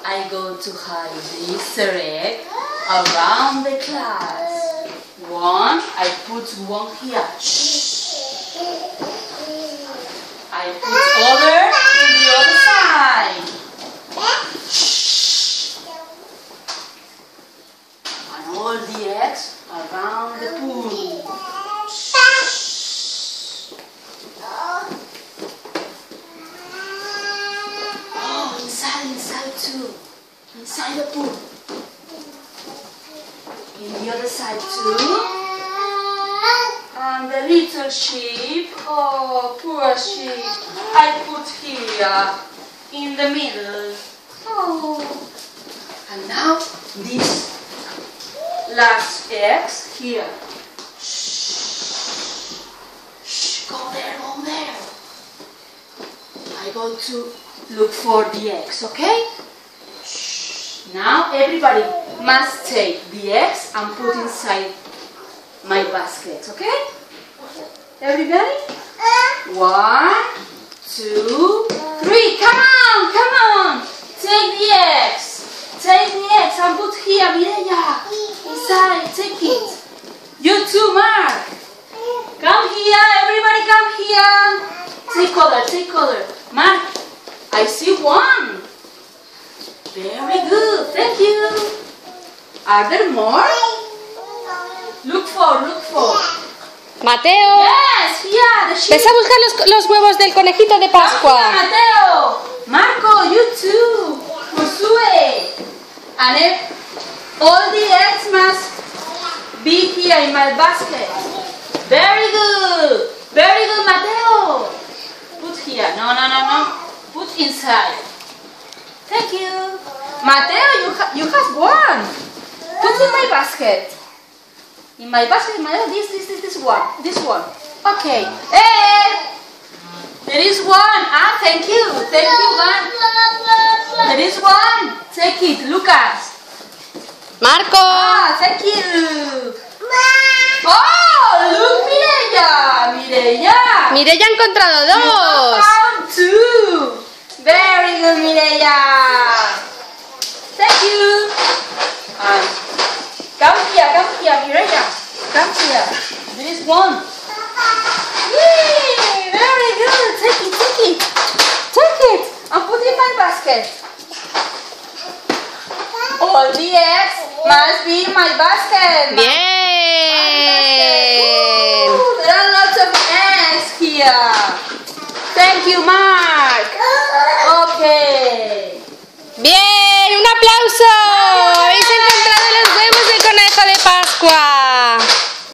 I go to hide the Easter egg around the class. One, I put one here. Shh. I put other in the other side. Shh. And all the eggs around the pool. Oh, inside too. Inside the pool. In the other side too. And the little sheep, oh poor sheep, I put here in the middle. Oh. And now these last eggs here. Shh. Shh, go there, go there. I go to look for the eggs, okay? Shh. Now everybody must take the eggs and put inside my basket, okay? Everybody? 1, 2, 3. Come on, come on. Take the eggs. Take the eggs and put here, Mireya. Inside, take it. You too, Mark. Come here, everybody come here. Take other, take other. Mark, I see one. Very good, thank you. Are there more? Look for. Mateo. Yes, here, the sheep. Ves a buscar los huevos del conejito de Pascua. Come here, Mateo. Marco, you too. Josué. And all the eggs must be here in my basket. Very good. Very good, Mateo. Put here. No. Put inside. Thank you. Mateo, you have one. Put in my basket. In my basket, this one. Okay. Hey! There is one. Ah, thank you. Thank you, one. There is one. Take it, Lucas. Marco. Ah, thank you. Oh, look, Mireya. Mireya ha encontrado You dos. found two. Very good, Mireya. Thank you. Come here, Mireya. Come here. There is one. Yay! Very good. Take it. Take it and put it in my basket. All the eggs must be in my basket. Bien. Ooh, there are lots of eggs here. Thank you, Mark. Okay. Bien, un aplauso.